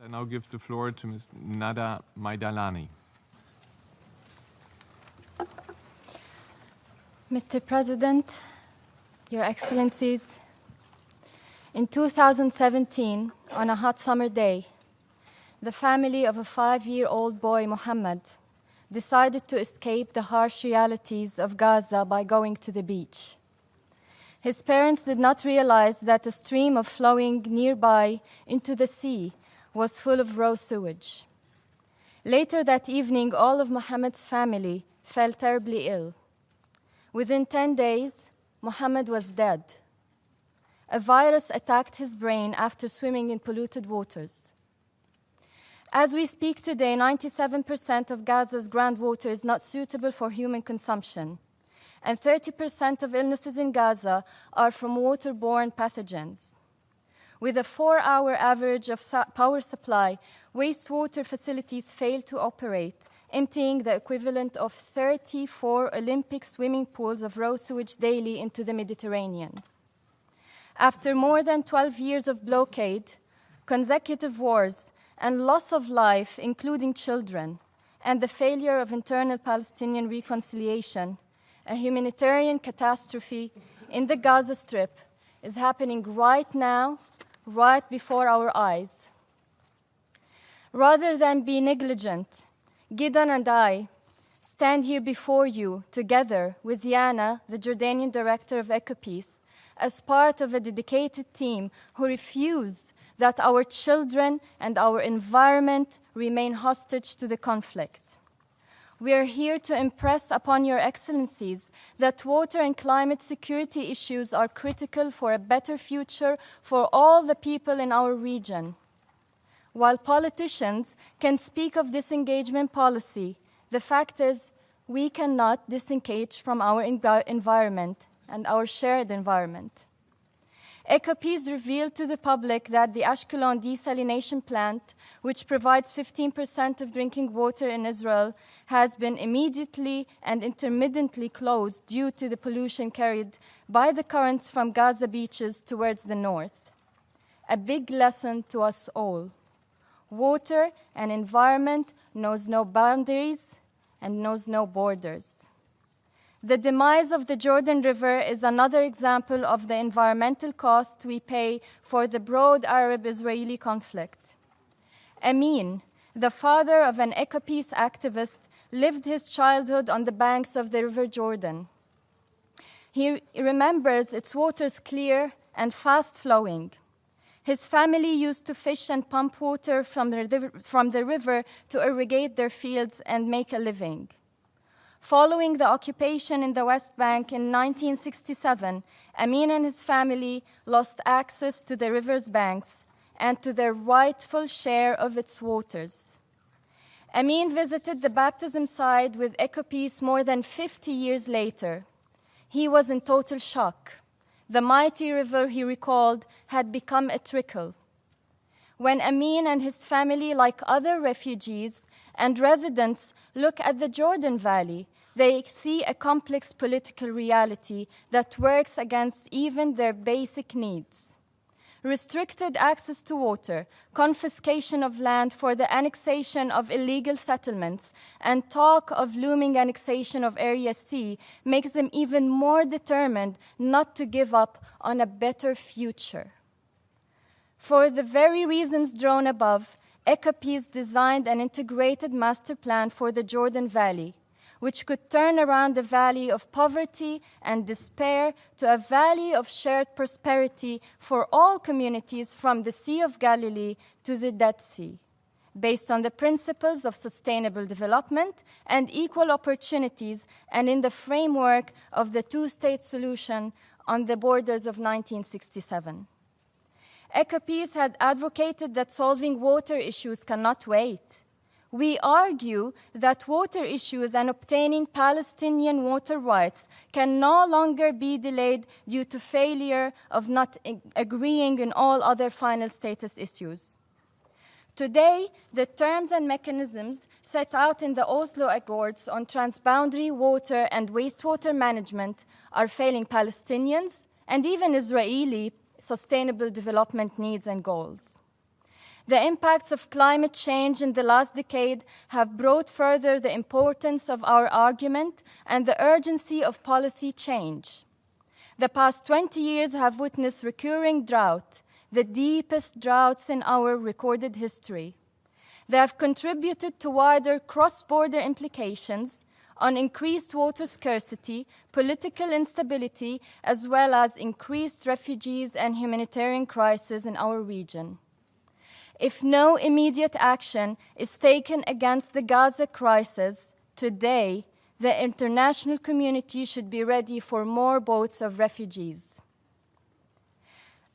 I now give the floor to Ms. Nada Majdalani. Mr. President, Your Excellencies, in 2017, on a hot summer day, the family of a 5-year-old boy, Mohammed, decided to escape the harsh realities of Gaza by going to the beach. His parents did not realize that a stream of flowing nearby into the sea was full of raw sewage. Later that evening, all of Mohammed's family fell terribly ill. Within 10 days, Mohammed was dead. A virus attacked his brain after swimming in polluted waters. As we speak today, 97% of Gaza's groundwater is not suitable for human consumption, and 30% of illnesses in Gaza are from waterborne pathogens. With a 4-hour average of power supply, wastewater facilities fail to operate, emptying the equivalent of 34 Olympic swimming pools of raw sewage daily into the Mediterranean. After more than 12 years of blockade, consecutive wars, and loss of life, including children, and the failure of internal Palestinian reconciliation, a humanitarian catastrophe in the Gaza Strip is happening right now, right before our eyes. Rather than be negligent, Gidon and I stand here before you together with Yana, the Jordanian director of EcoPeace, as part of a dedicated team who refuse that our children and our environment remain hostage to the conflict. We are here to impress upon Your Excellencies that water and climate security issues are critical for a better future for all the people in our region. While politicians can speak of disengagement policy, the fact is we cannot disengage from our environment and our shared environment. EcoPeace revealed to the public that the Ashkelon desalination plant, which provides 15% of drinking water in Israel, has been immediately and intermittently closed due to the pollution carried by the currents from Gaza beaches towards the north. A big lesson to us all. Water and environment knows no boundaries and knows no borders. The demise of the Jordan River is another example of the environmental cost we pay for the broad Arab-Israeli conflict. Amin, the father of an EcoPeace activist, lived his childhood on the banks of the River Jordan. He remembers its waters clear and fast-flowing. His family used to fish and pump water from the river to irrigate their fields and make a living. Following the occupation in the West Bank in 1967, Amin and his family lost access to the river's banks and to their rightful share of its waters. Amin visited the baptism site with EcoPeace more than 50 years later. He was in total shock. The mighty river, he recalled, had become a trickle. When Amin and his family, like other refugees and residents, look at the Jordan Valley, they see a complex political reality that works against even their basic needs. Restricted access to water, confiscation of land for the annexation of illegal settlements, and talk of looming annexation of Area C makes them even more determined not to give up on a better future. For the very reasons drawn above, EcoPeace designed an integrated master plan for the Jordan Valley, which could turn around the valley of poverty and despair to a valley of shared prosperity for all communities from the Sea of Galilee to the Dead Sea, based on the principles of sustainable development and equal opportunities and in the framework of the two-state solution on the borders of 1967. EcoPeace had advocated that solving water issues cannot wait. We argue that water issues and obtaining Palestinian water rights can no longer be delayed due to failure of not agreeing in all other final status issues. Today, the terms and mechanisms set out in the Oslo Accords on transboundary water and wastewater management are failing Palestinians and even Israeli sustainable development needs and goals. The impacts of climate change in the last decade have brought further the importance of our argument and the urgency of policy change. The past 20 years have witnessed recurring drought, the deepest droughts in our recorded history. They have contributed to wider cross-border implications on increased water scarcity, political instability, as well as increased refugees and humanitarian crises in our region. If no immediate action is taken against the Gaza crisis today, the international community should be ready for more boats of refugees.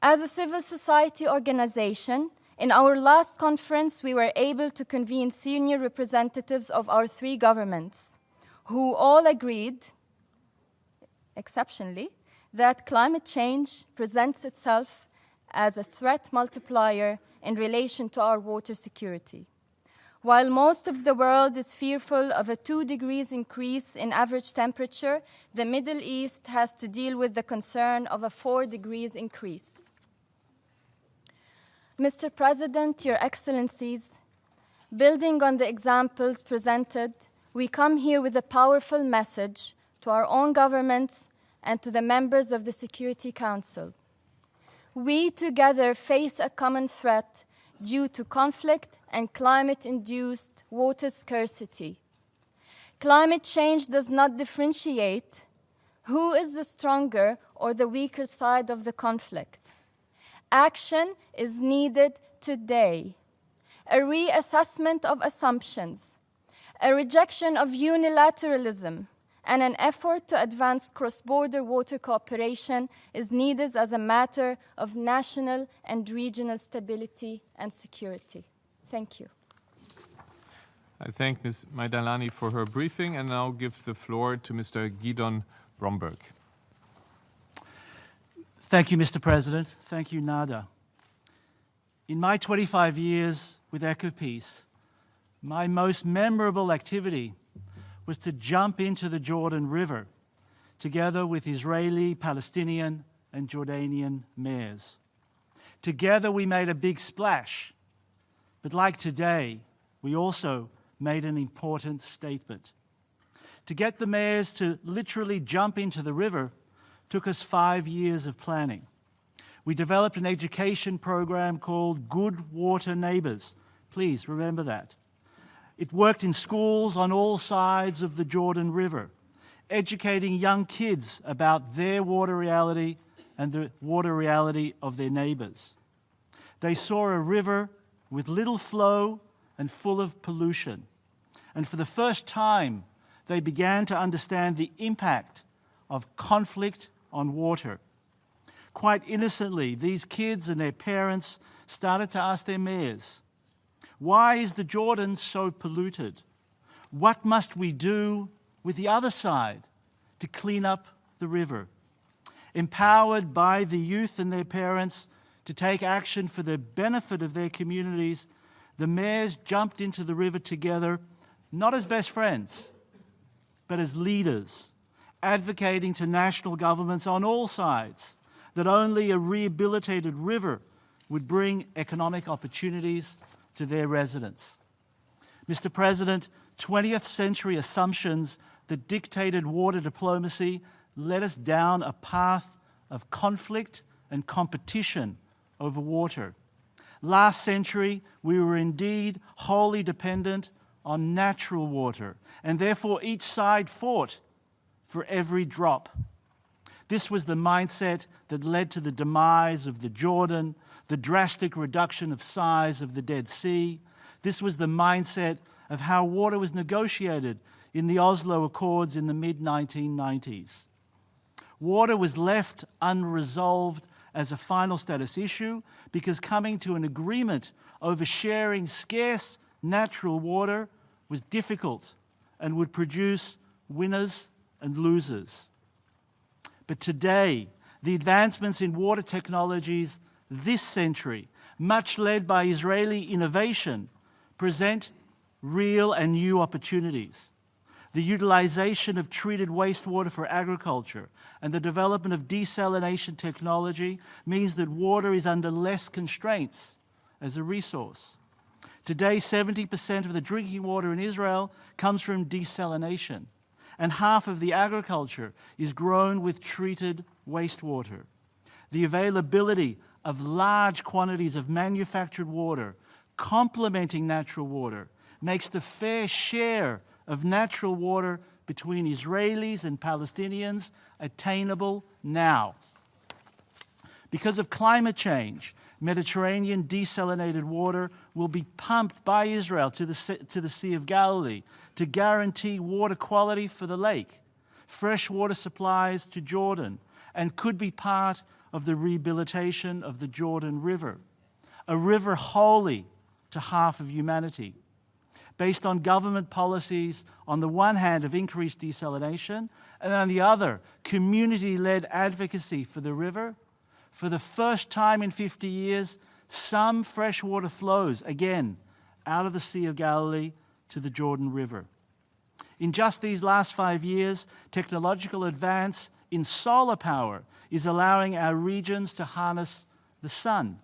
As a civil society organization, in our last conference, we were able to convene senior representatives of our three governments, who all agreed, exceptionally, that climate change presents itself as a threat multiplier in relation to our water security. While most of the world is fearful of a 2 degrees increase in average temperature, the Middle East has to deal with the concern of a 4 degrees increase. Mr. President, Your Excellencies, building on the examples presented, we come here with a powerful message to our own governments and to the members of the Security Council. We together face a common threat due to conflict and climate-induced water scarcity. Climate change does not differentiate who is the stronger or the weaker side of the conflict. Action is needed today. A reassessment of assumptions, a rejection of unilateralism, and an effort to advance cross-border water cooperation is needed as a matter of national and regional stability and security. Thank you. I thank Ms. Majdalani for her briefing and now give the floor to Mr. Gidon Bromberg. Thank you, Mr. President. Thank you, Nada. In my 25 years with EcoPeace, my most memorable activity was to jump into the Jordan River together with Israeli, Palestinian, and Jordanian mayors. Together we made a big splash, but like today, we also made an important statement. To get the mayors to literally jump into the river took us 5 years of planning. We developed an education program called Good Water Neighbors. Please remember that. It worked in schools on all sides of the Jordan River, educating young kids about their water reality and the water reality of their neighbors. They saw a river with little flow and full of pollution. And for the first time, they began to understand the impact of conflict on water. Quite innocently, these kids and their parents started to ask their mayors, why is the Jordan so polluted? What must we do with the other side to clean up the river? Empowered by the youth and their parents to take action for the benefit of their communities, the mayors jumped into the river together, not as best friends, but as leaders, advocating to national governments on all sides that only a rehabilitated river would bring economic opportunities to their residents. Mr. President, 20th century assumptions that dictated water diplomacy led us down a path of conflict and competition over water. Last century, we were indeed wholly dependent on natural water, and therefore each side fought for every drop. This was the mindset that led to the demise of the Jordan, the drastic reduction of size of the Dead Sea. This was the mindset of how water was negotiated in the Oslo Accords in the mid-1990s. Water was left unresolved as a final status issue because coming to an agreement over sharing scarce natural water was difficult and would produce winners and losers. But today, the advancements in water technologies this century, much led by Israeli innovation, present real and new opportunities. The utilization of treated wastewater for agriculture and the development of desalination technology means that water is under less constraints as a resource. Today, 70% of the drinking water in Israel comes from desalination, and half of the agriculture is grown with treated wastewater. The availability of large quantities of manufactured water complementing natural water makes the fair share of natural water between Israelis and Palestinians attainable now. Because of climate change, Mediterranean desalinated water will be pumped by Israel to the Sea of Galilee to guarantee water quality for the lake, fresh water supplies to Jordan, and could be part of the rehabilitation of the Jordan River, a river holy to half of humanity. Based on government policies, on the one hand, of increased desalination, and on the other, community-led advocacy for the river, for the first time in 50 years, some fresh water flows again out of the Sea of Galilee to the Jordan River. In just these last 5 years, technological advance in solar power is allowing our regions to harness the sun.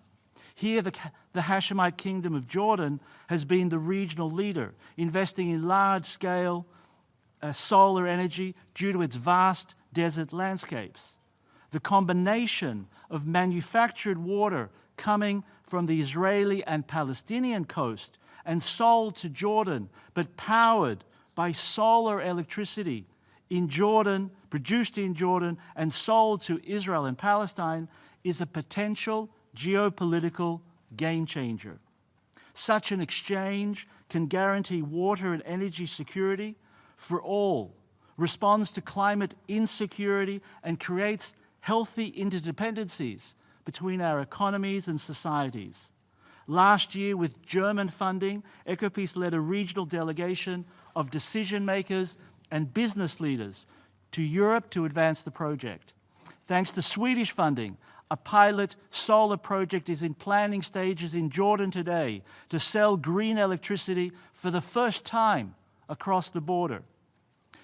Here, the Hashemite Kingdom of Jordan has been the regional leader, investing in large-scale solar energy due to its vast desert landscapes. The combination of manufactured water coming from the Israeli and Palestinian coast and sold to Jordan, but powered by solar electricity in Jordan, produced in Jordan, and sold to Israel and Palestine, is a potential geopolitical game changer. Such an exchange can guarantee water and energy security for all, responds to climate insecurity, and creates healthy interdependencies between our economies and societies. Last year, with German funding, EcoPeace led a regional delegation of decision makers and business leaders to Europe to advance the project. Thanks to Swedish funding, a pilot solar project is in planning stages in Jordan today to sell green electricity for the first time across the border.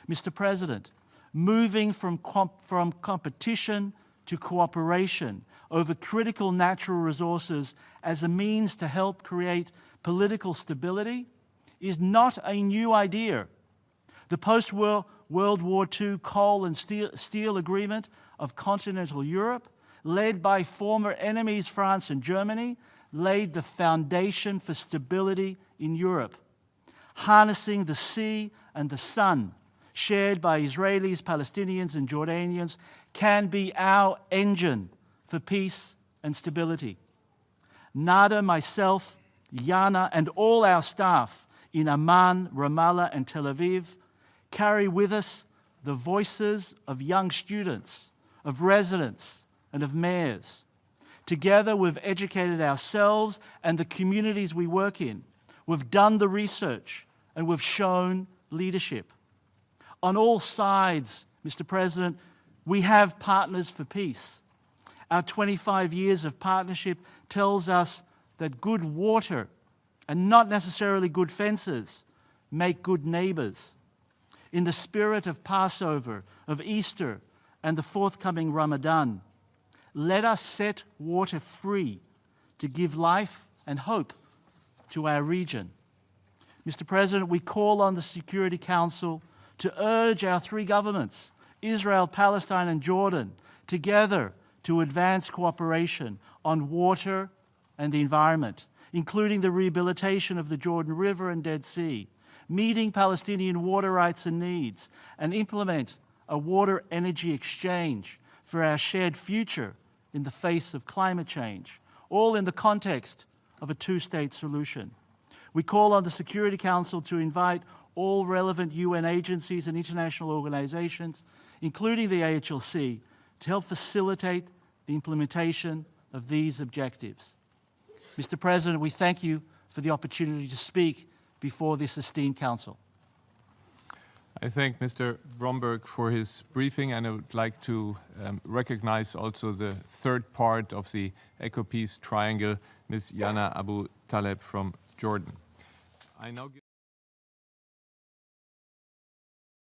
Mr. President, moving from competition to cooperation over critical natural resources as a means to help create political stability is not a new idea. The post-World War II coal and steel agreement of continental Europe, led by former enemies France and Germany, laid the foundation for stability in Europe. Harnessing the sea and the sun, shared by Israelis, Palestinians, and Jordanians, can be our engine for peace and stability. Nada, myself, Yana, and all our staff in Amman, Ramallah, and Tel Aviv carry with us the voices of young students, of residents, and of mayors. Together, we've educated ourselves and the communities we work in. We've done the research, and we've shown leadership. On all sides, Mr. President, we have partners for peace. Our 25 years of partnership tells us that good water, and not necessarily good fences, make good neighbors. In the spirit of Passover, of Easter, and the forthcoming Ramadan, let us set water free to give life and hope to our region. Mr. President, we call on the Security Council to urge our three governments, Israel, Palestine, and Jordan, together to advance cooperation on water and the environment, including the rehabilitation of the Jordan River and Dead Sea, meeting Palestinian water rights and needs, and implement a water energy exchange for our shared future in the face of climate change, all in the context of a two-state solution. We call on the Security Council to invite all relevant UN agencies and international organizations, including the AHLC, to help facilitate the implementation of these objectives. Mr. President, we thank you for the opportunity to speak before this esteemed Council. I thank Mr. Bromberg for his briefing, and I would like to recognize also the third part of the EcoPeace triangle, Ms. Yana Abu Taleb from Jordan. I now give